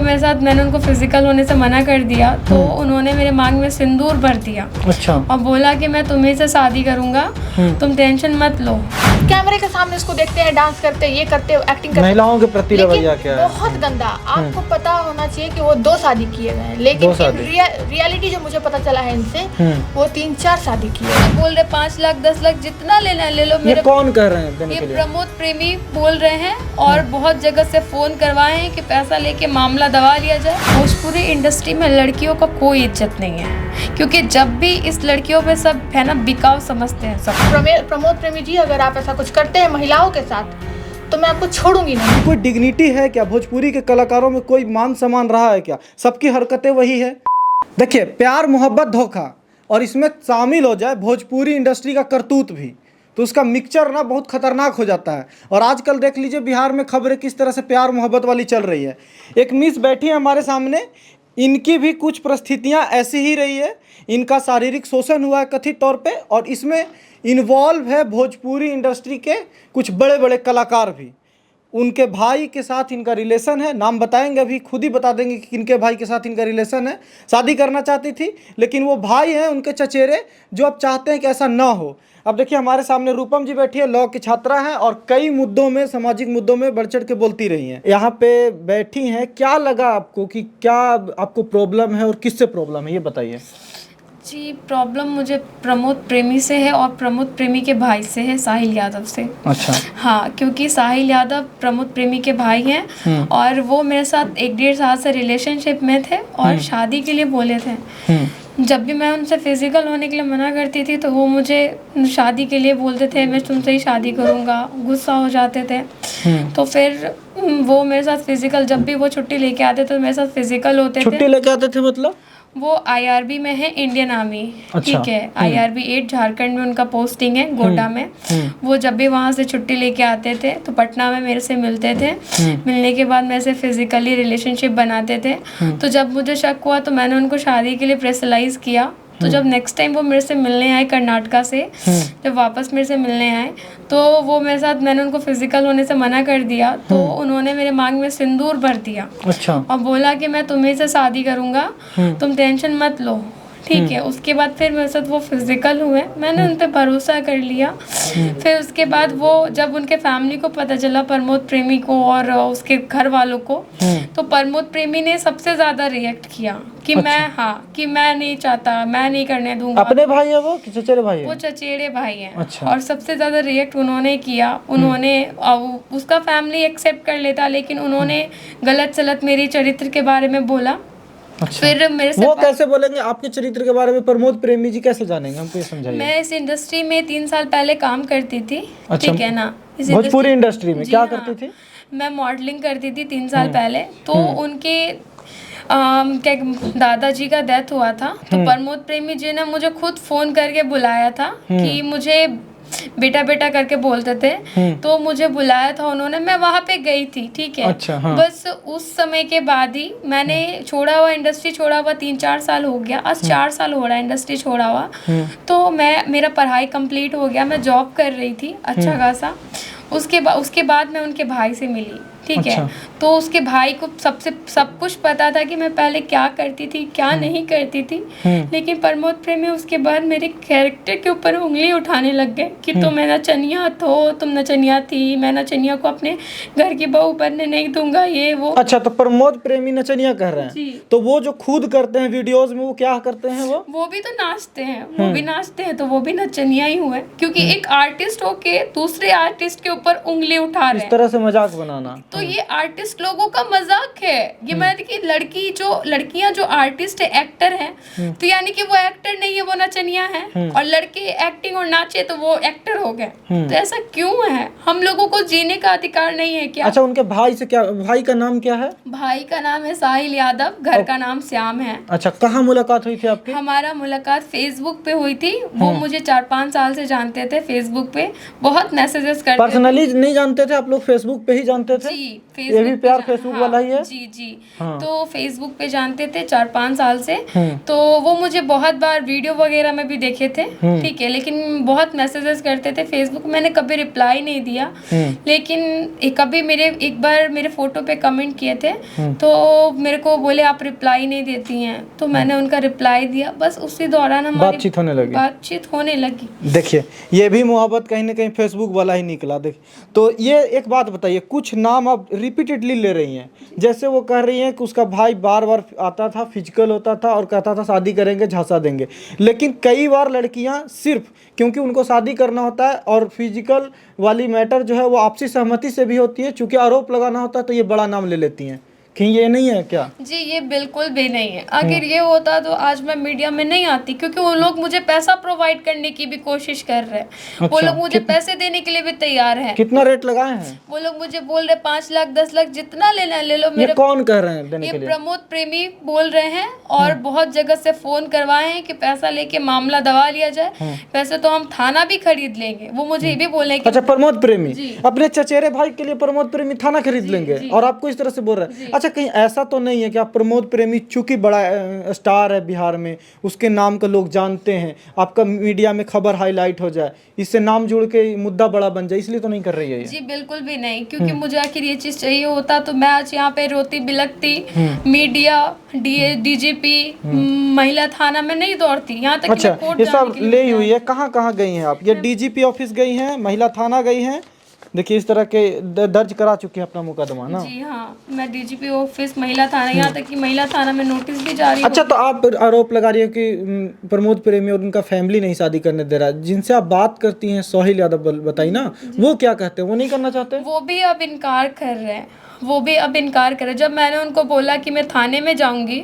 मेरे साथ, मैंने उनको फिजिकल होने से मना कर दिया, तो उन्होंने मेरे मांग में सिंदूर भर दिया। अच्छा। और बोला कि मैं तुम्हीं से शादी करूंगा, तुम टेंशन मत लो। कैमरे के सामने इसको देखते हैं, डांस करते हैं, ये करते हैं, एक्टिंग करते हैं। महिलाओं के प्रति रवैया क्या है? बहुत गंदा। आपको पता होना चाहिए कि वो 2 शादी किए गए हैं, लेकिन रियलिटी जो मुझे पता चला है इनसे, वो 3-4 शादी किए हैं। बोल रहे 5 लाख 10 लाख जितना लेना है ले लो। ये कौन कह रहे हैं देने ये के लिए? प्रमोद प्रेमी बोल रहे हैं और बहुत जगह से फोन करवाए हैं कि पैसा लेके मामला दबा लिया जाए। भोजपुरी इंडस्ट्री में लड़कियों का कोई इज्जत नहीं है, क्योंकि जब भी इस लड़कियों पे सब है ना बिकाऊ समझते हैं सब। प्रमोद प्रेमी जी, अगर आप ऐसा कुछ करते हैं महिलाओं के साथ, तो मैं आपको छोड़ूंगी नहीं। कोई डिग्निटी है क्या? भोजपुरी के कलाकारों में कोई मान सम्मान रहा है क्या? सबकी हरकतें वही है। देखिए, प्यार मोहब्बत धोखा और इसमें शामिल हो जाए भोजपुरी इंडस्ट्री का करतूत भी, तो उसका मिक्सचर ना बहुत खतरनाक हो जाता है। और आजकल देख लीजिए बिहार में खबरें किस तरह से प्यार मोहब्बत वाली चल रही है। एक मिस बैठी है हमारे सामने, इनकी भी कुछ परिस्थितियां ऐसी ही रही है। इनका शारीरिक शोषण हुआ है कथित तौर पे, और इसमें इन्वॉल्व है भोजपुरी इंडस्ट्री के कुछ बड़े बड़े कलाकार भी। उनके भाई के साथ इनका रिलेशन है, नाम बताएंगे अभी, खुद ही बता देंगे कि किनके भाई के साथ इनका रिलेशन है। शादी करना चाहती थी, लेकिन वो भाई हैं उनके चचेरे, जो अब चाहते हैं कि ऐसा ना हो। अब देखिए हमारे सामने रूपम जी बैठी है, लॉ की छात्रा हैं और कई मुद्दों में, सामाजिक मुद्दों में बढ़ चढ़ के बोलती रही हैं। यहाँ पे बैठी हैं, क्या लगा आपको कि क्या आपको प्रॉब्लम है और किससे प्रॉब्लम है, ये बताइए। जी, प्रॉब्लम मुझे प्रमोद प्रेमी से है और प्रमोद प्रेमी के भाई से है, साहिल यादव से। अच्छा। हाँ, क्योंकि साहिल यादव प्रमोद प्रेमी के भाई हैं और वो मेरे साथ 1-1.5 साल से रिलेशनशिप में थे और शादी के लिए बोले थे। जब भी मैं उनसे फिजिकल होने के लिए मना करती थी तो वो मुझे शादी के लिए बोलते थे, मैं तुमसे ही शादी करूँगा, गुस्सा हो जाते थे। तो फिर वो मेरे साथ फिजिकल, जब भी वो छुट्टी लेके आते तो मेरे साथ फिजिकल होते थे। छुट्टी लेके आते थे मतलब? वो IRB में है, इंडियन आर्मी। अच्छा। ठीक है, IRB 8 झारखंड में उनका पोस्टिंग है, गोड्डा में। वो जब भी वहाँ से छुट्टी लेके आते थे तो पटना में मेरे से मिलते थे। मिलने के बाद मेरे से फिजिकली रिलेशनशिप बनाते थे। तो जब मुझे शक हुआ तो मैंने उनको शादी के लिए प्रेशराइज किया। तो जब नेक्स्ट टाइम वो मेरे से मिलने आए कर्नाटका से, जब वापस मेरे से मिलने आए तो वो मेरे साथ, मैंने उनको फिजिकल होने से मना कर दिया, तो उन्होंने मेरे मांग में सिंदूर भर दिया। अच्छा। और बोला कि मैं तुम्हीं से शादी करूंगा, तुम टेंशन मत लो। ठीक है, उसके बाद फिर मेरे साथ वो फिजिकल हुए, मैंने उन पर भरोसा कर लिया। फिर उसके बाद वो, जब उनके फैमिली को पता चला, प्रमोद प्रेमी को और उसके घर वालों को, तो प्रमोद प्रेमी ने सबसे ज्यादा रिएक्ट किया कि मैं, हाँ, कि मैं नहीं चाहता, मैं नहीं करने दूंगा। अपने भाई है वो कि चचेरे भाई है? वो चचेरे भाई हैं। अच्छा। और सबसे ज्यादा रिएक्ट उन्होंने किया। उन्होंने, उसका फैमिली एक्सेप्ट कर लेता, लेकिन उन्होंने गलत सलत मेरी चरित्र के बारे में बोला। अच्छा। फिर मेरे से वो कैसे बोलेंगे आपके चरित्र के बारे में? प्रमोद प्रेमी जी कैसे जानेंगे, हमको ये समझाइए। मैं इस इंडस्ट्री में 3 साल पहले काम करती थी। अच्छा। ठीक है ना, भोजपुरी इंडस्ट्री में क्या हाँ, करती थी? मैं मॉडलिंग करती थी 3 साल पहले। तो उनके क्या दादाजी का डेथ हुआ था, तो प्रमोद प्रेमी जी ने मुझे खुद फोन करके बुलाया था कि मुझे बेटा बेटा करके बोलते थे, तो मुझे बुलाया था उन्होंने, मैं वहाँ पे गई थी। ठीक है। अच्छा, हाँ। बस उस समय के बाद ही मैंने छोड़ा हुआ, इंडस्ट्री छोड़ा हुआ 3-4 साल हो गया, आज 4 साल हो रहा है इंडस्ट्री छोड़ा हुआ। तो मेरा पढ़ाई कंप्लीट हो गया, मैं जॉब कर रही थी अच्छा खासा। उसके बाद मैं उनके भाई से मिली। ठीक अच्छा। है, तो उसके भाई को सब कुछ पता था कि मैं पहले क्या करती थी, क्या नहीं करती थी। लेकिन प्रमोद प्रेमी उसके बाद मेरे कैरेक्टर के ऊपर उंगली उठाने लग गए कि तुम नचनिया हो, तुम नचनिया थी, मैं नचनिया को अपने घर की बहू बनने नहीं दूंगा, ये वो। अच्छा, तो प्रमोद प्रेमी नचनिया कह रहे हैं जी। तो वो जो खुद करते हैं वीडियोस में, वो क्या करते हैं? वो भी तो नाचते हैं, वो भी नाचते हैं, तो वो भी नचनिया ही हुए, क्योंकि एक आर्टिस्ट होके दूसरे आर्टिस्ट के ऊपर उंगली उठा रहे हैं। इस तरह से मजाक बनाना, तो ये आर्टिस्ट लोगों का मजाक है। ये मैं देखिए, लड़कियां जो आर्टिस्ट है, एक्टर हैं, तो यानी कि वो एक्टर नहीं है, वो नचनिया है। और लड़के एक्टिंग और नाचे तो वो एक्टर हो गए। तो ऐसा क्यों है? हम लोगों को जीने का अधिकार नहीं है क्या? अच्छा, उनके भाई से क्या, भाई का नाम क्या है? भाई का नाम है साहिल यादव, घर का नाम श्याम है। अच्छा, कहाँ मुलाकात हुई थी आपकी? हमारा मुलाकात फेसबुक पे हुई थी। वो मुझे 4-5 साल से जानते थे फेसबुक पे, बहुत मैसेजेस करते थे। पर्सनली नहीं जानते थे आप लोग, फेसबुक पे ही जानते थे? जी, ये भी प्यार फेसबुक वाला ही है? जी जी। हाँ। तो फेसबुक पे जानते थे 4-5 साल से। तो वो मुझे बहुत बार वीडियो वगैरह में भी देखे थे, ठीक है, लेकिन बहुत मैसेजेस करते थे फेसबुक, मैंने कभी रिप्लाई नहीं दिया। लेकिन कभी एक बार मेरे फोटो पे कमेंट किए थे, तो मेरे को बोले आप रिप्लाई नहीं देती हैं, तो मैंने उनका रिप्लाई दिया। बस उसी दौरान हमारी बातचीत होने लगी। देखिए ये भी मोहब्बत कहीं ना कहीं फेसबुक वाला ही निकला। देखिए तो ये एक बात बताइए, कुछ नाम आप रिपीटेडली ले रही हैं, जैसे वो कह रही हैं कि उसका भाई बार बार आता था, फिजिकल होता था और कहता था शादी करेंगे झांसा देंगे, लेकिन कई बार लड़कियां सिर्फ क्योंकि उनको शादी करना होता है और फिजिकल वाली मैटर जो है वो आपसी सहमति से भी होती है, चूंकि आरोप लगाना होता है तो ये बड़ा नाम ले लेती हैं। कहीं ये नहीं है क्या? जी ये बिल्कुल भी नहीं है। अगर ये होता तो आज मैं मीडिया में नहीं आती, क्योंकि वो लोग मुझे पैसा प्रोवाइड करने की भी कोशिश कर रहे हैं। अच्छा, वो लोग मुझे पैसे देने के लिए भी तैयार हैं। कितना रेट लगाए हैं? वो लोग मुझे बोल रहे 5 लाख 10 लाख जितना लेना ले लो। ये कौन कह रहे हैं देने के लिए? प्रमोद प्रेमी बोल रहे हैं, और बहुत जगह से फोन करवाए हैं कि पैसा लेके मामला दबा लिया जाए। वैसे तो हम थाना भी खरीद लेंगे, वो मुझे ये भी बोले कि अच्छा प्रमोद प्रेमी अपने चचेरे भाई के लिए प्रमोद प्रेमी थाना खरीद लेंगे और आपको इस तरह से बोल रहे हैं? अच्छा कहीं ऐसा तो नहीं है कि आप प्रमोद प्रेमी चूंकि बड़ा स्टार है बिहार में, उसके नाम को लोग जानते हैं, आपका मीडिया में खबर हाईलाइट हो जाए, इससे नाम जुड़ के मुद्दा बड़ा बन जाए, इसलिए तो नहीं कर रही है ये? जी बिल्कुल भी नहीं, क्योंकि मुझे आखिर ये चीज चाहिए होता तो मैं आज यहाँ पे रोती बिलकती मीडिया डीजीपी महिला थाना में नहीं दौड़ती। यहाँ तक अच्छा ये सब ले हुई है, कहाँ कहाँ गई हैं आप? ये डीजीपी ऑफिस गई हैं, महिला थाना गई हैं, देखिए इस तरह के दर्ज करा चुकी है अपना मुकदमा ना? जी हाँ, मैं डीजीपी ऑफिस महिला थाना, यहाँ तक कि महिला थाना में नोटिस भी जारी। अच्छा तो आप आरोप लगा रही हो कि प्रमोद प्रेमी और उनका फैमिली नहीं शादी करने दे रहा है। जिनसे आप बात करती हैं सोहेल यादव बताइए ना, वो क्या कहते हैं? वो नहीं करना चाहते? वो भी अब इनकार कर रहे हैं, जब मैंने उनको बोला कि मैं थाने में जाऊंगी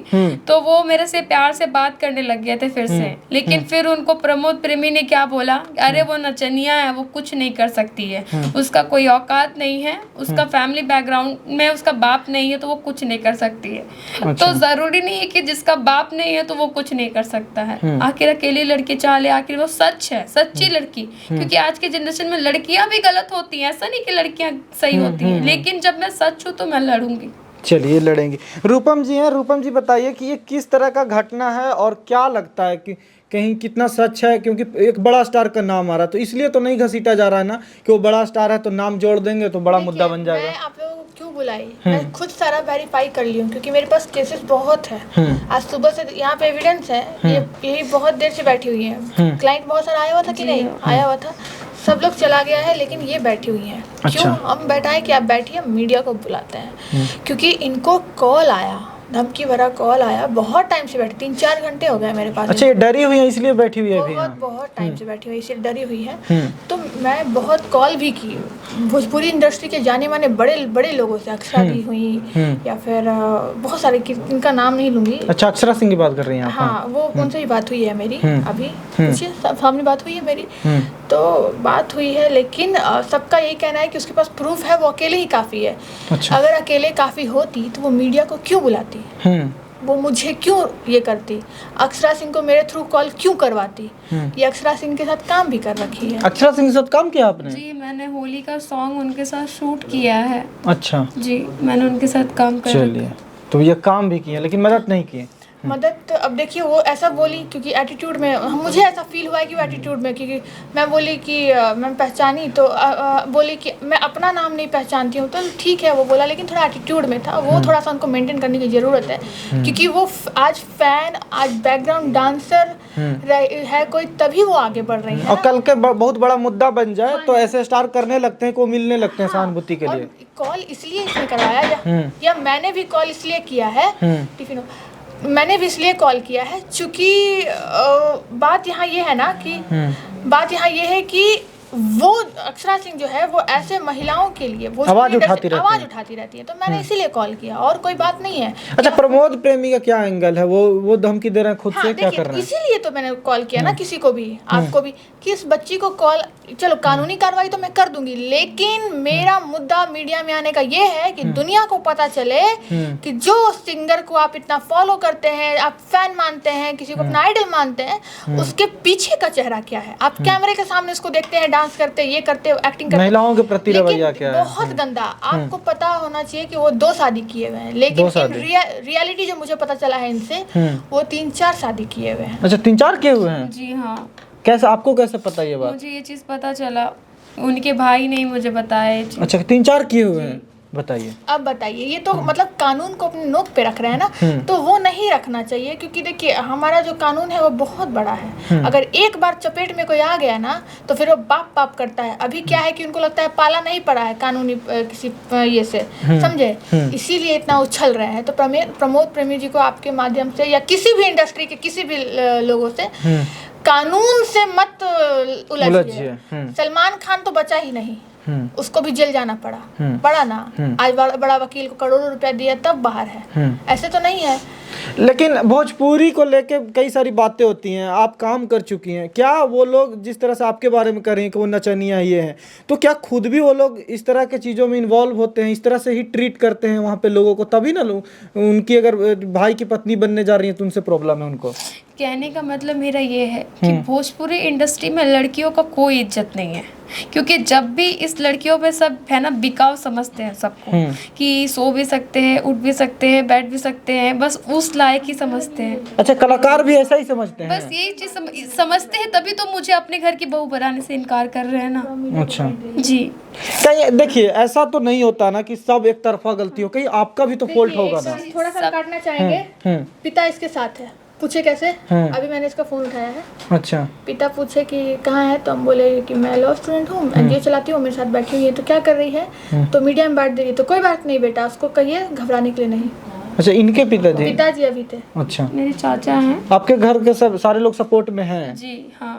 तो वो मेरे से प्यार से बात करने लग गए थे फिर से। लेकिन फिर उनको प्रमोद प्रेमी ने क्या बोला, अरे वो नचनिया है, वो कुछ नहीं कर सकती है, उसका कोई औकात नहीं है, उसका फैमिली बैकग्राउंड में उसका बाप नहीं है तो वो कुछ नहीं कर सकती है। अच्छा। तो जरूरी नहीं है कि जिसका बाप नहीं है तो वो कुछ नहीं कर सकता है। आखिर अकेली लड़की चाह ले, आखिर वो सच है, सच्ची लड़की। क्योंकि आज के जनरेशन में लड़कियां भी गलत होती हैं, ऐसा नहीं कि लड़कियां सही होती हैं, लेकिन जब मैं सच हूँ तो मैं लड़ूंगी। चलिए लड़ेंगे। रूपम जी हैं, रूपम जी बताइए कि ये किस तरह का घटना है और क्या लगता है कि कहीं कितना सच है? क्योंकि एक बड़ा स्टार का नाम आ रहा है, तो इसलिए तो नहीं घसीटा जा रहा है ना कि वो बड़ा स्टार है तो नाम जोड़ देंगे तो बड़ा मुद्दा बन जाएगा। मैं आप लोगों को क्यों बुलाई, मैं खुद सारा वेरीफाई कर ली हूँ, क्योंकि मेरे पास केसेस बहुत है। आज सुबह से यहाँ पे एविडेंस है, यही बहुत देर से बैठी हुई है। क्लाइंट बहुत सारा आया हुआ था कि नहीं आया हुआ था, सब लोग चला गया है, लेकिन ये बैठी हुई हैं। क्यों हम बैठाएं कि आप बैठिए, मीडिया को बुलाते हैं? क्योंकि इनको कॉल आया, धमकी भरा कॉल आया, बहुत टाइम से बैठी, 3-4 घंटे हो गए मेरे पास। अच्छा ये डरी हुई है इसलिए बैठी हुई है? बहुत टाइम से बैठी हुई है, इसलिए डरी हुई है। तो मैं बहुत कॉल भी की भोजपुरी इंडस्ट्री के जाने माने बड़े बड़े लोगों से, अक्षरा दी हुई या फिर बहुत सारे, इनका नाम नहीं लूंगी। अच्छा अक्षरा सिंह की बात कर रही हैं आप? हाँ वो उनसे ही बात हुई है मेरी, अभी पूछिए, सामने बात हुई है मेरी। तो बात हुई है, लेकिन सबका यही कहना है कि उसके पास प्रूफ है, वो अकेले ही काफ़ी है। अच्छा। अगर अकेले काफ़ी होती तो वो मीडिया को क्यों बुलाती, वो मुझे क्यों ये करती, अक्षरा सिंह को मेरे थ्रू कॉल क्यों करवाती? ये अक्षरा सिंह के साथ काम भी कर रखी है। अक्षरा सिंह के साथ काम किया आपने? जी मैंने होली का सॉन्ग उनके साथ शूट किया है। अच्छा जी मैंने उनके साथ काम कर। चलिए तो ये काम भी किए लेकिन मदद नहीं की? मदद अब देखिए, वो ऐसा बोली क्योंकि एटीट्यूड में, मुझे ऐसा फील हुआ है कि वो एटीट्यूड में, क्योंकि मैं बोली कि मैं पहचानी तो बोली कि मैं अपना नाम नहीं पहचानती हूँ, तो ठीक है वो बोला, लेकिन थोड़ा एटीट्यूड में था वो, थोड़ा सा उनको मेंटेन करने की ज़रूरत है। क्योंकि वो आज फैन, आज बैकग्राउंड डांसर है कोई, तभी वो आगे बढ़ रही है। और कल के बहुत बड़ा मुद्दा बन जाए तो ऐसे स्टार करने लगते हैं, को मिलने लगते हैं सहानुभूति के लिए। कॉल इसलिए इसने करवाया या मैंने भी कॉल इसलिए किया है, टिफिन मैंने भी इसलिए कॉल किया है, चूँकि बात यहाँ ये है ना कि बात यहाँ ये है कि वो अक्षरा सिंह जो है वो ऐसे महिलाओं के लिए वो आवाज उठाती रहती है, तो मैंने इसीलिए कॉल किया, और कोई बात नहीं है। अच्छा प्रमोद प्रेमी का क्या एंगल है? वो धमकी दे रहे हैं खुद से, क्या कर रहे हैं? इसीलिए तो मैंने कॉल किया ना, किसी को भी, आपको भी, कि इस बच्ची को कॉल, चलो कानूनी कार्रवाई तो मैं कर दूंगी, लेकिन मेरा मुद्दा मीडिया में आने का ये है कि दुनिया को पता चले कि जो सिंगर को आप इतना फॉलो करते हैं, आप फैन मानते हैं, किसी को अपना आइडल मानते हैं, उसके पीछे का चेहरा क्या है। आप कैमरे के सामने उसको देखते हैं डांस करते, ये करते, एक्टिंग करते, महिलाओं के प्रति रवैया लेकिन क्या है? बहुत गंदा। आपको पता होना चाहिए कि वो 2 शादी किए हुए हैं, लेकिन रियलिटी जो मुझे पता चला है इनसे, वो 3-4 शादी किए हुए हैं। अच्छा, 3-4 किए हुए हैं? जी हाँ, कैसे, आपको कैसे पता ये बात? मुझे ये चीज़ पता चला, उनके भाई ने ही मुझे बताया ये चीज़। अच्छा, 3-4 किए हुए हैं, बताइए। अब बताइए, ये तो मतलब कानून को अपने नोक पे रख रहे हैं ना, तो वो नहीं रखना चाहिए, क्योंकि देखिए हमारा जो कानून है वो बहुत बड़ा है। अगर एक बार चपेट में कोई आ गया ना, तो फिर वो बाप बाप करता है। अभी क्या है कि उनको लगता है पाला नहीं पड़ा है कानूनी किसी ये से, समझे, इसीलिए इतना उछल रहे हैं। तो प्रमोद प्रेमी जी को आपके माध्यम से, या किसी भी इंडस्ट्री के किसी भी लोगों से, कानून से मत उलझिए। सलमान खान तो बचा ही नहीं, उसको भी जेल जाना पड़ा, बड़ा ना, आज बड़ा वकील को करोड़ों रुपया दिया तब बाहर है, ऐसे तो नहीं है। लेकिन भोजपुरी को लेके कई सारी बातें होती हैं, आप काम कर चुकी हैं, क्या वो लोग जिस तरह से आपके बारे में कर रहे हैं कि वो नचनिया ये हैं, तो क्या खुद भी वो लोग इस तरह के चीज़ों में इन्वॉल्व होते हैं, इस तरह से ही ट्रीट करते हैं वहाँ पे लोगों को, तभी ना लोग उनकी अगर भाई की पत्नी बनने जा रही है तो उनसे प्रॉब्लम है उनको? कहने का मतलब मेरा ये है कि भोजपुरी इंडस्ट्री में लड़कियों का कोई इज्जत नहीं है, क्योंकि जब भी इस लड़कियों पे सब है ना बिकाऊ समझते हैं सबको, कि सो भी सकते हैं, उठ भी सकते हैं, बैठ भी सकते हैं, बस उस लायक ही समझते हैं। अच्छा, कलाकार भी ऐसा ही समझते हैं? बस यही चीज समझते हैं, तभी तो मुझे अपने घर की बहू बनाने से इनकार कर रहे हैं ना। अच्छा जी, कहीं देखिए ऐसा तो नहीं होता ना कि सब एक तरफा गलती हो, कहीं आपका भी तो फॉल्ट होगा ना? थोड़ा सा काटना चाहेंगे। पिता इसके साथ है, पूछे कैसे, अभी मैंने इसका फोन उठाया है। अच्छा, पिता पूछे कि कहाँ है, तो हम बोले कि मैं लॉ स्टूडेंट हूँ, एनजीओ चलाती हूँ, मेरे साथ बैठी हुई है, तो क्या कर रही है, तो मीडिया में बांट दे रही है। तो कोई बात नहीं बेटा, उसको कहिए घबराने के लिए नहीं। अच्छा, इनके पिताजी? पिताजी अभी थे। अच्छा, मेरे चाचा हैं। आपके घर के सब सारे लोग सपोर्ट में हैं? जी हाँ,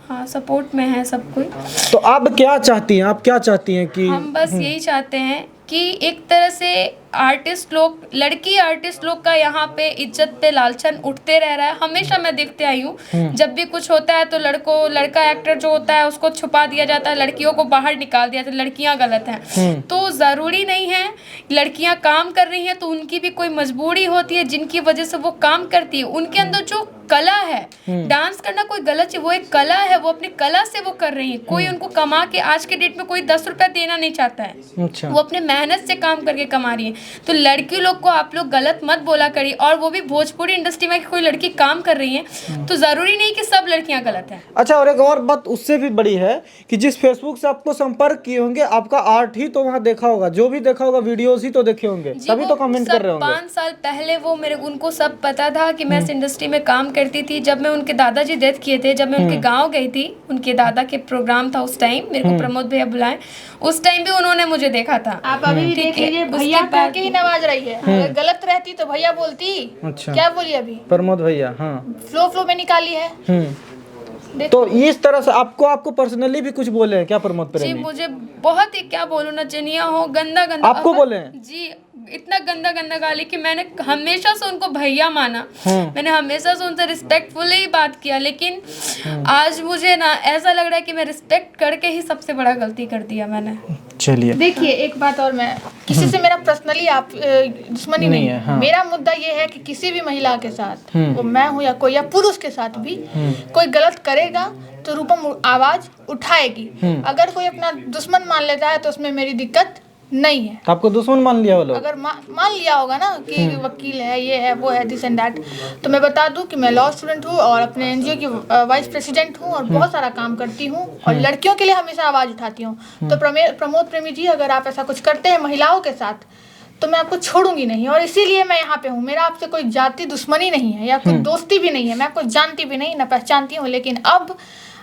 हाँ सपोर्ट में है सब कोई। तो आप क्या चाहती हैं, आप क्या चाहती हैं कि? हम बस यही चाहते हैं कि एक तरह से आर्टिस्ट लोग, लड़की आर्टिस्ट लोग का यहाँ पे इज्जत पे लालचन उठते रह रहा है। हमेशा मैं देखते आई हूँ, जब भी कुछ होता है तो लड़का एक्टर जो होता है उसको छुपा दिया जाता है, लड़कियों को बाहर निकाल दिया जाता है, लड़कियाँ गलत हैं। तो ज़रूरी नहीं है, लड़कियाँ काम कर रही हैं तो उनकी भी कोई मजबूरी होती है जिनकी वजह से वो काम करती है। उनके अंदर जो कला है, डांस करना कोई गलत चीज, वो एक कला है, वो अपनी कला से वो कर रही है। कोई उनको कमा के, आज के डेट में कोई 10 रुपया देना नहीं चाहता है, अच्छा, वो अपने मेहनत से काम करके कमा रही है। तो लड़की लोग को आप लोग गलत मत बोला करिए, और वो भी भोजपुरी इंडस्ट्री में कोई लड़की काम कर रही है तो जरूरी नहीं कि सब लड़कियां गलत हैं। अच्छा, और एक और बात उससे भी बड़ी है कि जिस फेसबुक से आपको संपर्क किए होंगे, आपका आर्ट ही तो वहाँ देखा होगा, जो भी देखा होगा वीडियोस ही तो देखे होंगे, तभी तो कमेंट कर रहे होंगे। 5 साल पहले वो उनको सब पता था कि मैं इस इंडस्ट्री में काम करती थी। जब मैं उनके दादाजी डेथ किए थे, जब मैं उनके गाँव गई थी, उनके दादा के प्रोग्राम था उस टाइम, मेरे को प्रमोद भैया बुलाए, उस टाइम भी उन्होंने मुझे देखा था। आप अभी भी देख लीजिए, भैया करके ही नवाज रही है। अगर गलत रहती तो भैया बोलती। अच्छा, क्या बोली अभी? प्रमोद भैया, हाँ, फ्लो में निकाली है। तो इस तरह से आपको पर्सनली भी कुछ बोले हैं क्या प्रमोद प्रेमी? जी, मुझे बहुत ही, क्या बोलूं, नचनिया हो, गंदा आपको बोले हैं? जी, इतना गंदा गाली कि मैंने हमेशा से उनको भैया माना, मैंने हमेशा से उनसे रिस्पेक्टफुली ही बात किया। लेकिन आज मुझे ना ऐसा लग रहा है कि मैं रिस्पेक्ट करके ही सबसे बड़ा गलती कर दिया मैंने। चलिए, देखिए एक बात और, मैं किसी से मेरा पर्सनली आप दुश्मनी नहीं है। हाँ। मेरा मुद्दा ये है कि किसी भी महिला के साथ, वो मैं हूँ या कोई, या पुरुष के साथ भी कोई गलत करेगा तो रूपम आवाज उठाएगी। अगर कोई अपना दुश्मन मान लेता है तो उसमें मेरी दिक्कत नहीं है। आपको दुश्मन मान लिया वो लोग? अगर मान लिया होगा ना कि वकील है, ये है, वो है, दिस एंड दैट, तो मैं बता दूं कि मैं लॉ स्टूडेंट हूँ और अपने एनजीओ की वाइस प्रेसिडेंट हूँ और बहुत सारा काम करती हूँ और लड़कियों के लिए हमेशा आवाज़ उठाती हूँ। तो प्रमोद प्रेमी जी, अगर आप ऐसा कुछ करते हैं महिलाओं के साथ तो मैं आपको छोड़ूंगी नहीं, और इसीलिए मैं यहाँ पे हूँ। मेरा आपसे कोई जाति दुश्मनी नहीं है या कोई दोस्ती भी नहीं है, मैं आपको जानती भी नहीं, ना पहचानती हूँ, लेकिन अब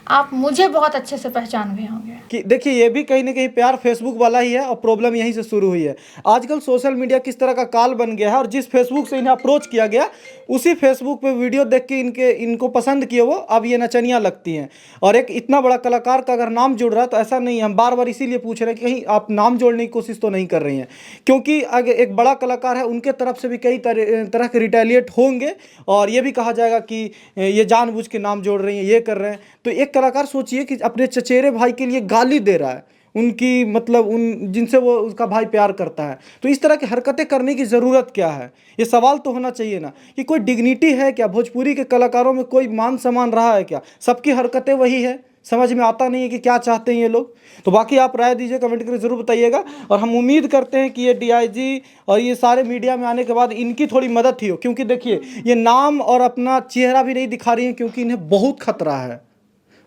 आप मुझे बहुत अच्छे से पहचान गए होंगे। कि देखिए, ये भी कहीं ना कहीं प्यार फेसबुक वाला ही है और प्रॉब्लम यहीं से शुरू हुई है। आजकल सोशल मीडिया किस तरह का काल बन गया है, और जिस फेसबुक से इन्हें अप्रोच किया गया उसी फेसबुक पे वीडियो देख के इनको पसंद किए वो अब ये नचनियाँ लगती हैं। और एक इतना बड़ा कलाकार का अगर नाम जुड़ रहा है तो ऐसा नहीं है, हम बार बार इसीलिए पूछ रहे हैं कि कहीं आप नाम जोड़ने की कोशिश तो नहीं कर रही हैं, क्योंकि अगर एक बड़ा कलाकार है उनके तरफ से भी कई तरह के रिटेलिएट होंगे और ये भी कहा जाएगा कि ये जानबूझ के नाम जोड़ रही हैं, ये कर रहे हैं। तो एक कलाकार सोचिए कि अपने चचेरे भाई के लिए गाली दे रहा है, उनकी मतलब उन जिनसे वो उसका भाई प्यार करता है, तो इस तरह की हरकतें करने की ज़रूरत क्या है? ये सवाल तो होना चाहिए ना कि कोई डिग्निटी है क्या? भोजपुरी के कलाकारों में कोई मान सम्मान रहा है क्या? सबकी हरकतें वही है। समझ में आता नहीं है कि क्या चाहते हैं ये लोग। तो बाकी आप राय दीजिए, कमेंट करके ज़रूर बताइएगा। और हम उम्मीद करते हैं कि ये डीआईजी और ये सारे मीडिया में आने के बाद इनकी थोड़ी मदद ही हो, क्योंकि देखिए ये नाम और अपना चेहरा भी नहीं दिखा रही हैं, क्योंकि इन्हें बहुत खतरा है,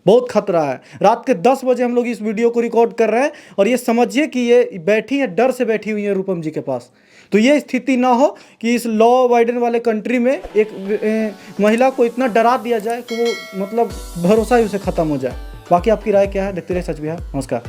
बहुत खतरा है। रात के 10 बजे हम लोग इस वीडियो को रिकॉर्ड कर रहे हैं और ये समझिए कि ये बैठी है, डर से बैठी हुई है रूपम जी के पास। तो ये स्थिति ना हो कि इस लॉ अबाइडेंट वाले कंट्री में एक महिला को इतना डरा दिया जाए कि वो मतलब भरोसा ही उसे ख़त्म हो जाए। बाकी आपकी राय क्या है? देखते रहिए सच बिहार। नमस्कार।